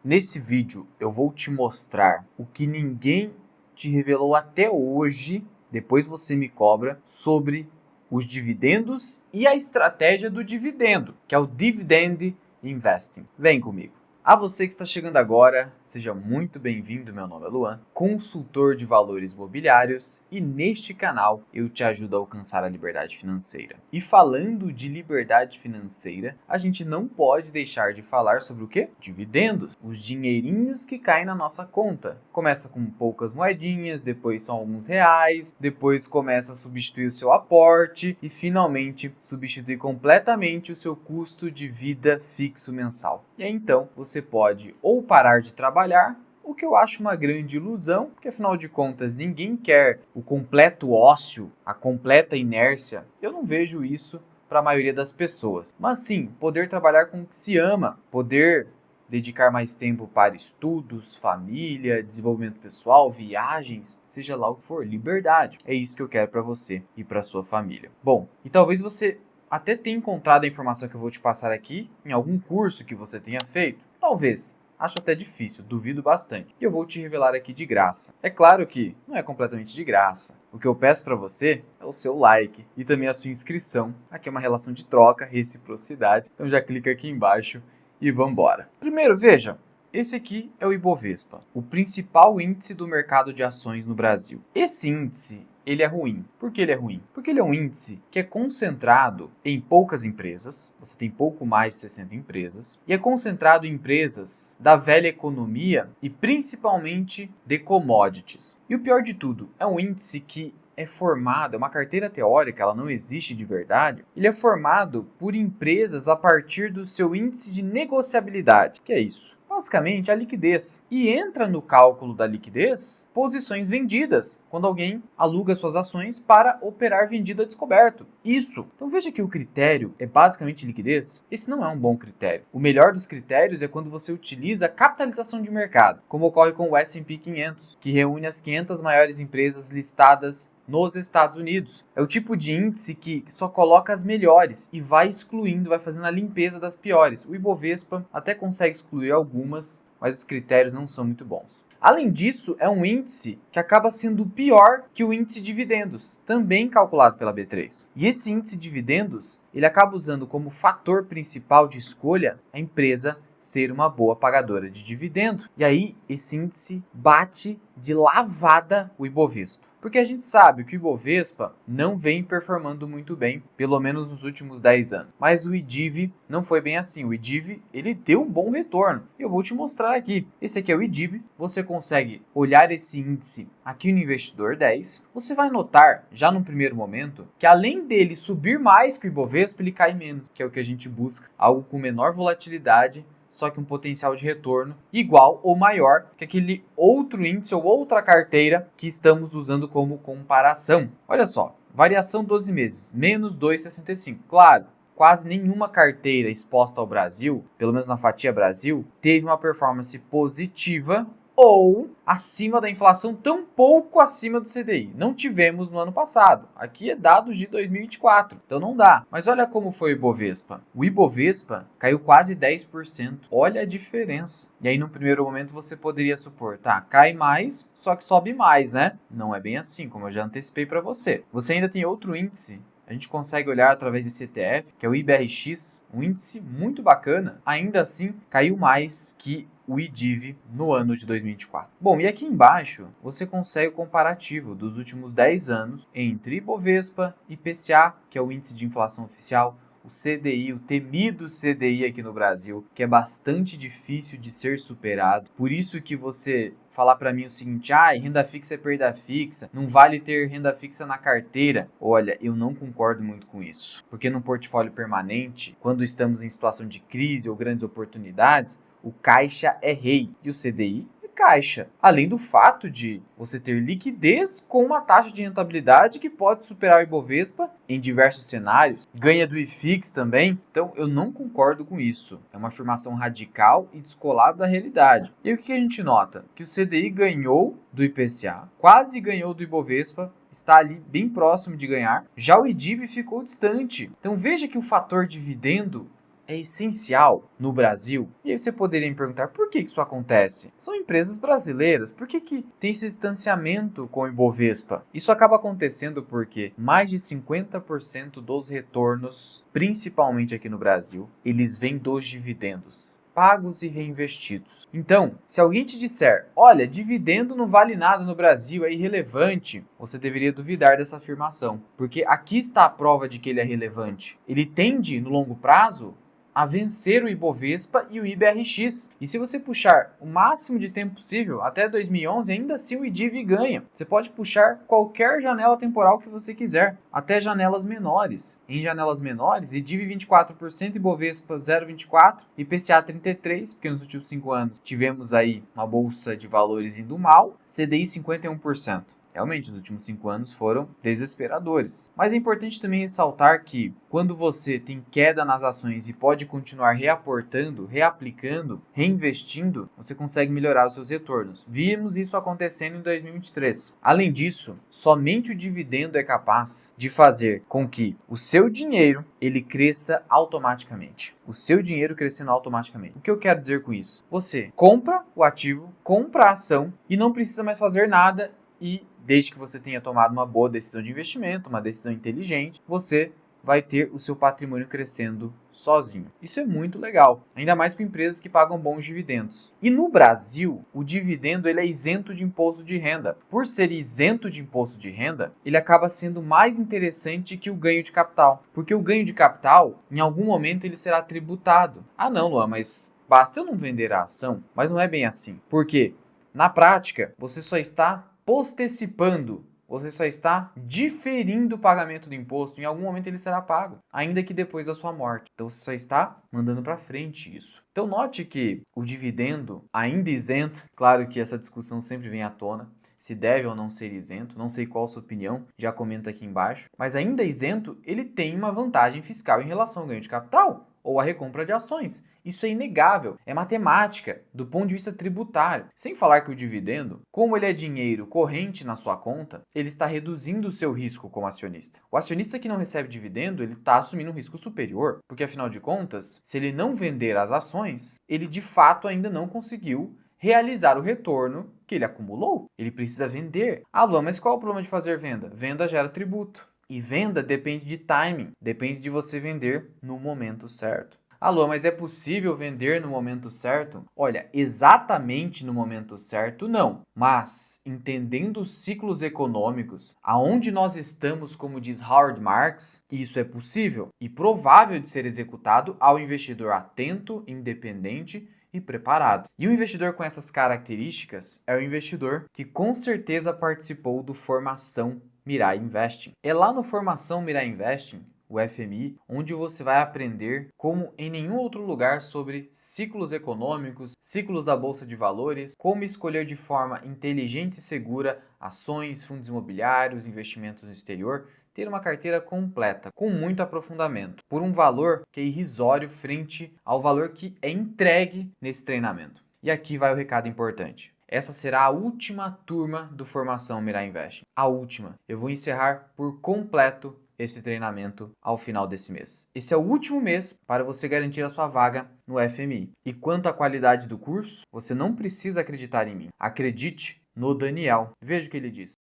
Nesse vídeo eu vou te mostrar o que ninguém te revelou até hoje, depois você me cobra, sobre os dividendos e a estratégia do dividendo, que é o Dividend Investing. Vem comigo. A você que está chegando agora, seja muito bem-vindo. Meu nome é Luan, consultor de valores imobiliários, e neste canal eu te ajudo a alcançar a liberdade financeira. E falando de liberdade financeira, a gente não pode deixar de falar sobre o quê? Dividendos, os dinheirinhos que caem na nossa conta. Começa com poucas moedinhas, depois são alguns reais, depois começa a substituir o seu aporte e finalmente substitui completamente o seu custo de vida fixo mensal. E aí então você pode ou parar de trabalhar, o que eu acho uma grande ilusão, porque afinal de contas ninguém quer o completo ócio, a completa inércia. Eu não vejo isso para a maioria das pessoas. Mas sim, poder trabalhar com o que se ama, poder dedicar mais tempo para estudos, família, desenvolvimento pessoal, viagens, seja lá o que for, liberdade. É isso que eu quero para você e para sua família. Bom, e talvez você até tenha encontrado a informação que eu vou te passar aqui em algum curso que você tenha feito. Talvez. Acho até difícil, duvido bastante. E eu vou te revelar aqui de graça. É claro que não é completamente de graça. O que eu peço para você é o seu like e também a sua inscrição. Aqui é uma relação de troca, reciprocidade. Então já clica aqui embaixo e vamos embora. Primeiro, veja. Esse aqui é o Ibovespa, o principal índice do mercado de ações no Brasil. Esse índice, ele é ruim. Por que ele é ruim? Porque ele é um índice que é concentrado em poucas empresas, você tem pouco mais de 60 empresas, e é concentrado em empresas da velha economia e principalmente de commodities. E o pior de tudo, é um índice que é formado, é uma carteira teórica, ela não existe de verdade. Ele é formado por empresas a partir do seu índice de negociabilidade. Que é isso? Basicamente, a liquidez. E entra no cálculo da liquidez posições vendidas, quando alguém aluga suas ações para operar vendido a descoberto. Isso. Então veja que o critério é basicamente liquidez. Esse não é um bom critério. O melhor dos critérios é quando você utiliza a capitalização de mercado, como ocorre com o S&P 500, que reúne as 500 maiores empresas listadas nos Estados Unidos. É o tipo de índice que só coloca as melhores e vai excluindo, vai fazendo a limpeza das piores. O Ibovespa até consegue excluir algumas, mas os critérios não são muito bons. Além disso, é um índice que acaba sendo pior que o índice de dividendos, também calculado pela B3. E esse índice de dividendos, ele acaba usando como fator principal de escolha a empresa ser uma boa pagadora de dividendo. E aí, esse índice bate de lavada o Ibovespa. Porque a gente sabe que o Ibovespa não vem performando muito bem, pelo menos nos últimos 10 anos. Mas o IDIV não foi bem assim. O IDIV, ele deu um bom retorno. Eu vou te mostrar aqui. Esse aqui é o IDIV. Você consegue olhar esse índice aqui no Investidor 10. Você vai notar, já no primeiro momento, que além dele subir mais que o Ibovespa, ele cai menos, que é o que a gente busca. Algo com menor volatilidade, só que um potencial de retorno igual ou maior que aquele outro índice ou outra carteira que estamos usando como comparação. Olha só, variação 12 meses, menos 2,65. Claro, quase nenhuma carteira exposta ao Brasil, pelo menos na fatia Brasil, teve uma performance positiva ou acima da inflação, tão pouco acima do CDI. Não tivemos no ano passado. Aqui é dados de 2024, então não dá. Mas olha como foi o Ibovespa. O Ibovespa caiu quase 10%. Olha a diferença. E aí, no primeiro momento, você poderia supor, tá, cai mais, só que sobe mais, né? Não é bem assim, como eu já antecipei para você. Você ainda tem outro índice. A gente consegue olhar através desse ETF, que é o IBRX, um índice muito bacana. Ainda assim, caiu mais que o IDIV no ano de 2024. Bom, e aqui embaixo você consegue o comparativo dos últimos 10 anos entre Ibovespa, IPCA, que é o índice de inflação oficial, o CDI, o temido CDI aqui no Brasil, que é bastante difícil de ser superado. Por isso que você falar para mim o seguinte, renda fixa é perda fixa, não vale ter renda fixa na carteira. Olha, eu não concordo muito com isso, porque no portfólio permanente, quando estamos em situação de crise ou grandes oportunidades, o caixa é rei e o CDI é caixa. Além do fato de você ter liquidez com uma taxa de rentabilidade que pode superar o Ibovespa em diversos cenários, ganha do IFIX também. Então eu não concordo com isso. É uma afirmação radical e descolada da realidade. E o que a gente nota? Que o CDI ganhou do IPCA, quase ganhou do Ibovespa, está ali bem próximo de ganhar. Já o IDIV ficou distante. Então veja que o fator dividendo é essencial no Brasil. E aí você poderia me perguntar por que isso acontece? São empresas brasileiras, por que tem esse distanciamento com o Ibovespa? Isso acaba acontecendo porque mais de 50% dos retornos, principalmente aqui no Brasil, eles vêm dos dividendos pagos e reinvestidos. Então, se alguém te disser, olha, dividendo não vale nada no Brasil, é irrelevante, você deveria duvidar dessa afirmação, porque aqui está a prova de que ele é relevante. Ele tende, no longo prazo, a vencer o Ibovespa e o IBRX. E se você puxar o máximo de tempo possível, até 2011, ainda assim o IDIV ganha. Você pode puxar qualquer janela temporal que você quiser, até janelas menores. Em janelas menores, IDIV 24%, Ibovespa 0,24%, IPCA 33%, porque nos últimos 5 anos tivemos aí uma bolsa de valores indo mal, CDI 51%. Realmente, os últimos 5 anos foram desesperadores. Mas é importante também ressaltar que, quando você tem queda nas ações e pode continuar reaportando, reaplicando, reinvestindo, você consegue melhorar os seus retornos. Vimos isso acontecendo em 2023. Além disso, somente o dividendo é capaz de fazer com que o seu dinheiro ele cresça automaticamente. O seu dinheiro crescendo automaticamente. O que eu quero dizer com isso? Você compra o ativo, compra a ação e não precisa mais fazer nada e desde que você tenha tomado uma boa decisão de investimento, uma decisão inteligente, você vai ter o seu patrimônio crescendo sozinho. Isso é muito legal, ainda mais com empresas que pagam bons dividendos. E no Brasil, o dividendo ele é isento de imposto de renda. Por ser isento de imposto de renda, ele acaba sendo mais interessante que o ganho de capital. Porque o ganho de capital, em algum momento, ele será tributado. Ah não, Luan, mas basta eu não vender a ação? Mas não é bem assim. Por quê? Na prática, você só está postecipando, você só está diferindo o pagamento do imposto. Em algum momento ele será pago, ainda que depois da sua morte. Então você só está mandando para frente isso. Então note que o dividendo, ainda isento, claro que essa discussão sempre vem à tona, se deve ou não ser isento, não sei qual a sua opinião, já comenta aqui embaixo, mas ainda isento, ele tem uma vantagem fiscal em relação ao ganho de capital ou a recompra de ações. Isso é inegável, é matemática, do ponto de vista tributário. Sem falar que o dividendo, como ele é dinheiro corrente na sua conta, ele está reduzindo o seu risco como acionista. O acionista que não recebe dividendo, ele está assumindo um risco superior, porque afinal de contas, se ele não vender as ações, ele de fato ainda não conseguiu realizar o retorno que ele acumulou. Ele precisa vender. Ah, Luan, mas qual é o problema de fazer venda? Venda gera tributo. E venda depende de timing, depende de você vender no momento certo. Ah, Luan, mas é possível vender no momento certo? Olha, exatamente no momento certo, não. Mas, entendendo os ciclos econômicos, aonde nós estamos, como diz Howard Marks, isso é possível e provável de ser executado ao investidor atento, independente e preparado. E o investidor com essas características é o investidor que com certeza participou do Formação Mirai Investing. É lá no Formação Mirai Investing, o FMI, onde você vai aprender como em nenhum outro lugar sobre ciclos econômicos, ciclos da bolsa de valores, como escolher de forma inteligente e segura ações, fundos imobiliários, investimentos no exterior, ter uma carteira completa, com muito aprofundamento, por um valor que é irrisório frente ao valor que é entregue nesse treinamento. E aqui vai o recado importante. Essa será a última turma do Formação Mirai Investing. A última. Eu vou encerrar por completo esse treinamento ao final desse mês. Esse é o último mês para você garantir a sua vaga no FMI. E quanto à qualidade do curso, você não precisa acreditar em mim. Acredite no Daniel. Veja o que ele diz.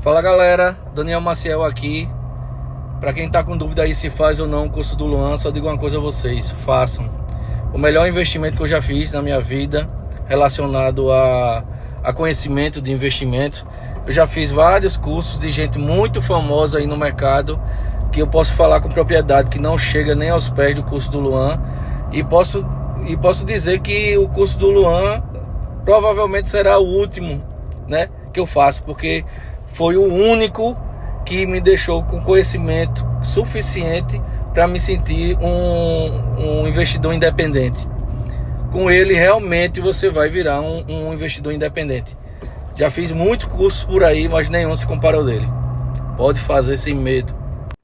Fala galera, Daniel Maciel aqui. Para quem tá com dúvida aí se faz ou não o curso do Luan, só digo uma coisa a vocês: façam. O melhor investimento que eu já fiz na minha vida relacionado a conhecimento de investimento. Eu já fiz vários cursos de gente muito famosa aí no mercado, que eu posso falar com propriedade que não chega nem aos pés do curso do Luan. E posso dizer que o curso do Luan provavelmente será o último, né, que eu faço, porque foi o único que me deixou com conhecimento suficiente para me sentir um investidor independente. Com ele realmente você vai virar um investidor independente. Já fiz muitos cursos por aí, mas nenhum se compara ao dele. Pode fazer sem medo.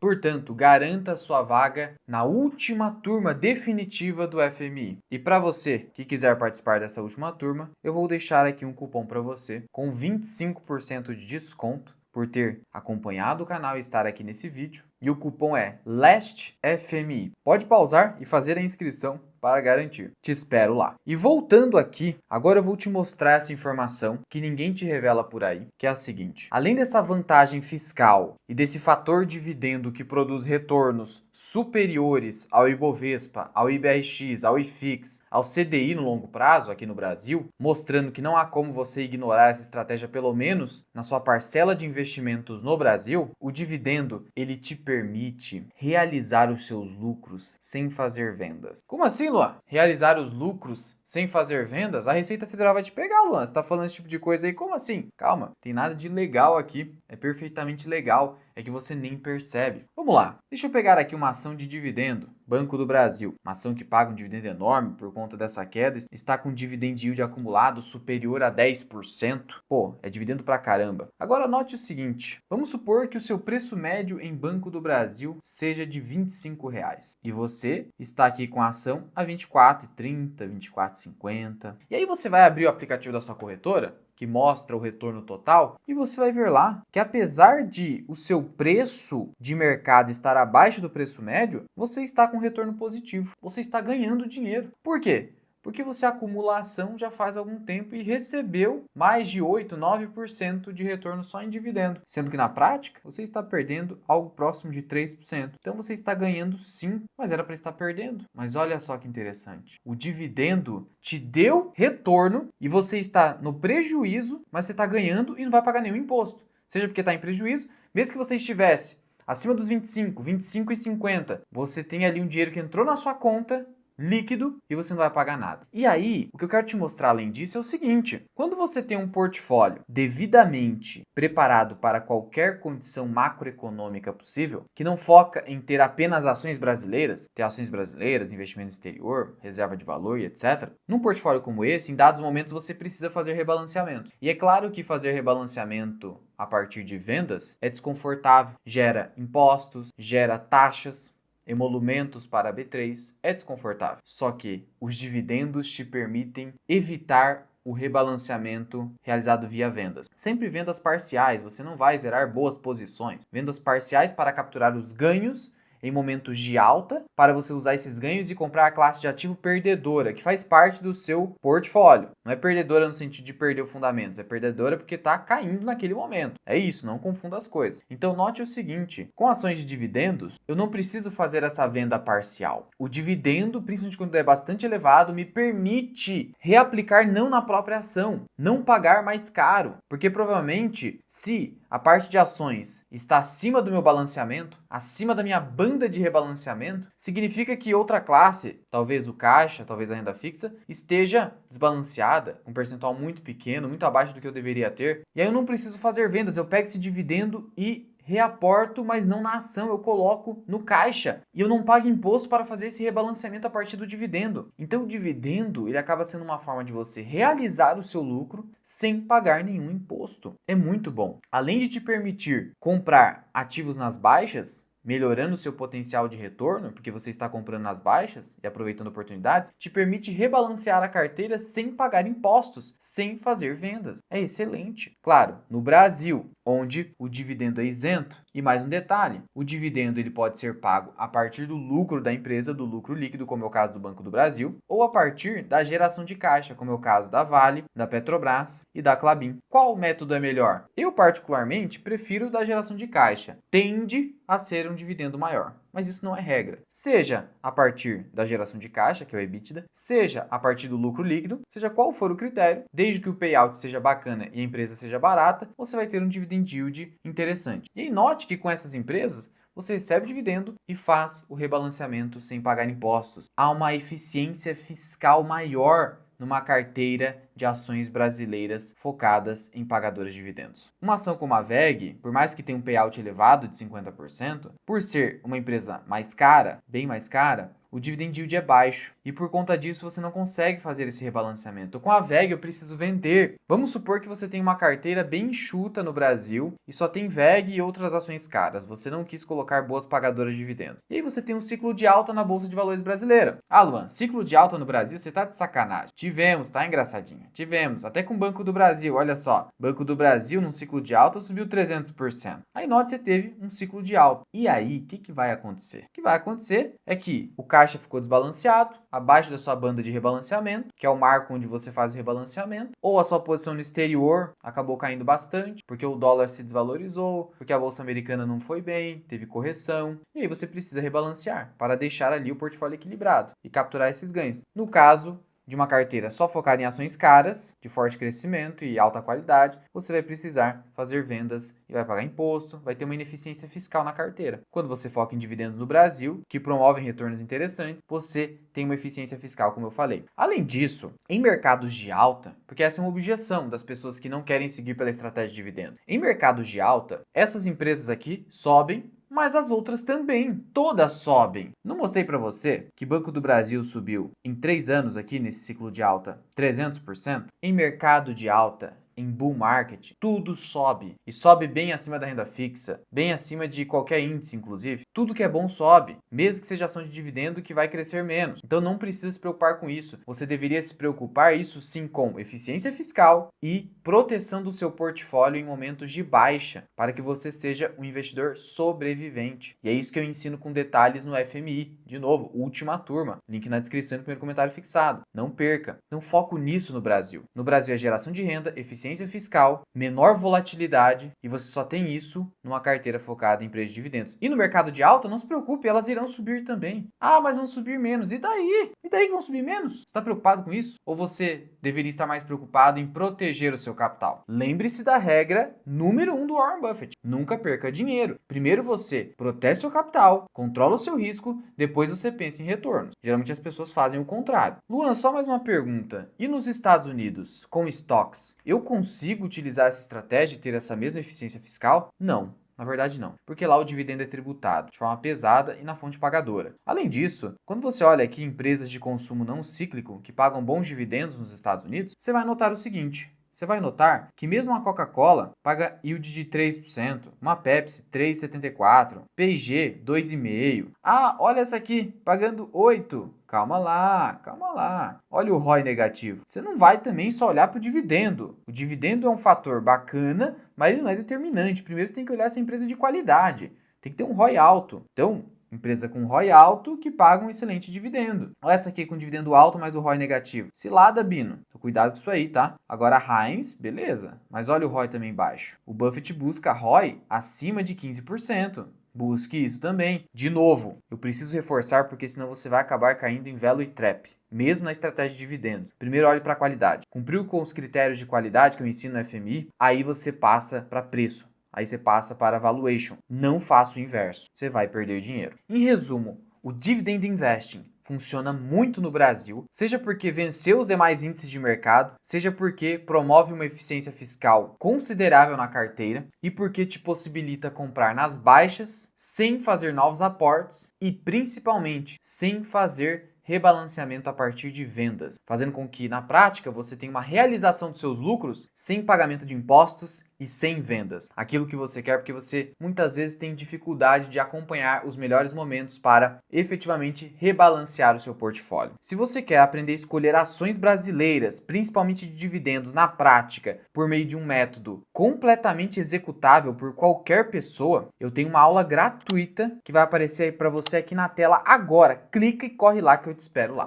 Portanto, garanta sua vaga na última turma definitiva do FMI. E para você que quiser participar dessa última turma, eu vou deixar aqui um cupom para você com 25% de desconto por ter acompanhado o canal e estar aqui nesse vídeo. e o cupom é LASTFMI. Pode pausar e fazer a inscrição para garantir. Te espero lá. E voltando aqui, agora eu vou te mostrar essa informação que ninguém te revela por aí, que é a seguinte: além dessa vantagem fiscal e desse fator dividendo que produz retornos superiores ao Ibovespa, ao IBRX, ao IFIX, ao CDI no longo prazo aqui no Brasil, mostrando que não há como você ignorar essa estratégia, pelo menos na sua parcela de investimentos no Brasil, o dividendo ele te permite realizar os seus lucros sem fazer vendas. Como assim, Luan? Realizar os lucros sem fazer vendas? A Receita Federal vai te pegar, Luan. Você tá falando esse tipo de coisa aí? Como assim? Calma, tem nada de legal aqui. É perfeitamente legal. É que você nem percebe. Vamos lá. Deixa eu pegar aqui uma ação de dividendo. Banco do Brasil. Uma ação que paga um dividendo enorme por conta dessa queda. Está com dividend yield acumulado superior a 10%. Pô, é dividendo pra caramba. Agora note o seguinte. Vamos supor que o seu preço médio em Banco do Brasil seja de R$25. E você está aqui com a ação a R$24,30, R$24,50. E aí você vai abrir o aplicativo da sua corretora, que mostra o retorno total, e você vai ver lá que apesar de o seu preço de mercado estar abaixo do preço médio, você está com retorno positivo, você está ganhando dinheiro. Por quê? Porque você acumula a ação já faz algum tempo e recebeu mais de 8, 9% de retorno só em dividendo, sendo que na prática você está perdendo algo próximo de 3%. Então você está ganhando sim, mas era para estar perdendo. Mas olha só que interessante, o dividendo te deu retorno e você está no prejuízo, mas você está ganhando e não vai pagar nenhum imposto. Seja porque está em prejuízo, mesmo que você estivesse acima dos 25, 25,50, você tem ali um dinheiro que entrou na sua conta líquido e você não vai pagar nada. E aí, o que eu quero te mostrar além disso é o seguinte: quando você tem um portfólio devidamente preparado para qualquer condição macroeconômica possível, que não foca em ter apenas ações brasileiras, ter ações brasileiras, investimento exterior, reserva de valor e etc. Num portfólio como esse, em dados momentos você precisa fazer rebalanceamento. E é claro que fazer rebalanceamento a partir de vendas é desconfortável, gera impostos, gera taxas, emolumentos para a B3, é desconfortável. Só que os dividendos te permitem evitar o rebalanceamento realizado via vendas. Sempre vendas parciais, você não vai zerar boas posições. Vendas parciais para capturar os ganhos em momentos de alta, para você usar esses ganhos e comprar a classe de ativo perdedora, que faz parte do seu portfólio. Não é perdedora no sentido de perder o fundamento, é perdedora porque está caindo naquele momento. É isso, não confunda as coisas. Então note o seguinte: com ações de dividendos, eu não preciso fazer essa venda parcial. O dividendo, principalmente quando é bastante elevado, me permite reaplicar não na própria ação, não pagar mais caro, porque provavelmente se a parte de ações está acima do meu balanceamento, acima da minha banda de rebalanceamento, significa que outra classe, talvez o caixa, talvez a renda fixa, esteja desbalanceada, com um percentual muito pequeno, muito abaixo do que eu deveria ter. E aí eu não preciso fazer vendas, eu pego esse dividendo e reaporto, mas não na ação, eu coloco no caixa e eu não pago imposto para fazer esse rebalanceamento a partir do dividendo. Então o dividendo, ele acaba sendo uma forma de você realizar o seu lucro sem pagar nenhum imposto. É muito bom. Além de te permitir comprar ativos nas baixas, melhorando o seu potencial de retorno, porque você está comprando nas baixas e aproveitando oportunidades, te permite rebalancear a carteira sem pagar impostos, sem fazer vendas. É excelente. Claro, no Brasil, onde o dividendo é isento. E mais um detalhe, o dividendo ele pode ser pago a partir do lucro da empresa, do lucro líquido, como é o caso do Banco do Brasil, ou a partir da geração de caixa, como é o caso da Vale, da Petrobras e da Klabin. Qual método é melhor? Eu particularmente prefiro o da geração de caixa. Tende a ser um dividendo maior, mas isso não é regra. Seja a partir da geração de caixa, que é o EBITDA, seja a partir do lucro líquido, seja qual for o critério, desde que o payout seja bacana e a empresa seja barata, você vai ter um dividend yield interessante. E aí note que com essas empresas, você recebe dividendo e faz o rebalanceamento sem pagar impostos. Há uma eficiência fiscal maior numa carteira de ações brasileiras focadas em pagadoras de dividendos. Uma ação como a VEG, por mais que tenha um payout elevado de 50%, por ser uma empresa mais cara, bem mais cara, o dividend yield é baixo e por conta disso você não consegue fazer esse rebalanceamento. Com a VEG eu preciso vender. Vamos supor que você tem uma carteira bem enxuta no Brasil e só tem VEG e outras ações caras. Você não quis colocar boas pagadoras de dividendos. E aí você tem um ciclo de alta na Bolsa de Valores brasileira. Ah, Luan, ciclo de alta no Brasil, você tá de sacanagem. Tivemos, tá engraçadinho. Tivemos, até com o Banco do Brasil, olha só. Banco do Brasil, num ciclo de alta, subiu 300%. Aí note você teve um ciclo de alta. E aí, o que vai acontecer? O que vai acontecer é que o caixa ficou desbalanceado, abaixo da sua banda de rebalanceamento, que é o marco onde você faz o rebalanceamento, ou a sua posição no exterior acabou caindo bastante, porque o dólar se desvalorizou, porque a bolsa americana não foi bem, teve correção, e aí você precisa rebalancear para deixar ali o portfólio equilibrado e capturar esses ganhos. No caso de uma carteira só focada em ações caras, de forte crescimento e alta qualidade, você vai precisar fazer vendas e vai pagar imposto, vai ter uma ineficiência fiscal na carteira. Quando você foca em dividendos no Brasil, que promovem retornos interessantes, você tem uma eficiência fiscal, como eu falei. Além disso, em mercados de alta, porque essa é uma objeção das pessoas que não querem seguir pela estratégia de dividendos. Em mercados de alta, essas empresas aqui sobem, mas as outras também, todas sobem. Não mostrei para você que Banco do Brasil subiu em 3 anos aqui nesse ciclo de alta 300%? Em mercado de alta, em bull market, tudo sobe. E sobe bem acima da renda fixa, bem acima de qualquer índice, inclusive. Tudo que é bom sobe, mesmo que seja ação de dividendo que vai crescer menos. Então não precisa se preocupar com isso. Você deveria se preocupar, isso sim, com eficiência fiscal e proteção do seu portfólio em momentos de baixa, para que você seja um investidor sobrevivente. E é isso que eu ensino com detalhes no FMI. De novo, última turma. Link na descrição e no primeiro comentário fixado. Não perca. Não foco nisso no Brasil. No Brasil é geração de renda, eficiência fiscal, menor volatilidade e você só tem isso numa carteira focada em empresas de dividendos. E no mercado de alta, não se preocupe, elas irão subir também. Ah, mas vão subir menos. E daí? E daí que vão subir menos? Você está preocupado com isso? Ou você deveria estar mais preocupado em proteger o seu capital? Lembre-se da regra número 1 do Warren Buffett. Nunca perca dinheiro. Primeiro você protege seu capital, controla o seu risco, depois você pensa em retornos. Geralmente as pessoas fazem o contrário. Luan, só mais uma pergunta. E nos Estados Unidos, com stocks, eu consigo utilizar essa estratégia e ter essa mesma eficiência fiscal? Não. Na verdade, não, porque lá o dividendo é tributado de forma pesada e na fonte pagadora. Além disso, quando você olha aqui empresas de consumo não cíclico que pagam bons dividendos nos Estados Unidos, você vai notar o seguinte. Você vai notar que mesmo a Coca-Cola paga yield de 3%, uma Pepsi 3,74%, P&G 2,5%. Ah, olha essa aqui, pagando 8%. Calma lá, calma lá. Olha o ROI negativo. Você não vai também só olhar para o dividendo. O dividendo é um fator bacana, mas ele não é determinante. Primeiro você tem que olhar essa empresa de qualidade. Tem que ter um ROI alto. Então, empresa com ROI alto que paga um excelente dividendo. Olha essa aqui com dividendo alto, mas o ROI negativo. Cilada, Bino. Então, cuidado com isso aí, tá? Agora a Heinz, beleza. Mas olha o ROI também baixo. O Buffett busca ROI acima de 15%. Busque isso também. De novo, eu preciso reforçar porque senão você vai acabar caindo em value trap. Mesmo na estratégia de dividendos. Primeiro olhe para a qualidade. Cumpriu com os critérios de qualidade que eu ensino no FMI, aí você passa para preço. Aí você passa para valuation. Não faça o inverso. Você vai perder dinheiro. Em resumo, o dividend investing funciona muito no Brasil, seja porque venceu os demais índices de mercado, seja porque promove uma eficiência fiscal considerável na carteira e porque te possibilita comprar nas baixas sem fazer novos aportes e principalmente sem fazer rebalanceamento a partir de vendas, fazendo com que na prática você tenha uma realização dos seus lucros sem pagamento de impostos e sem vendas. Aquilo que você quer, porque você muitas vezes tem dificuldade de acompanhar os melhores momentos para efetivamente rebalancear o seu portfólio. Se você quer aprender a escolher ações brasileiras, principalmente de dividendos na prática, por meio de um método completamente executável por qualquer pessoa, eu tenho uma aula gratuita que vai aparecer aí para você aqui na tela agora. Clica e corre lá que eu te espero lá.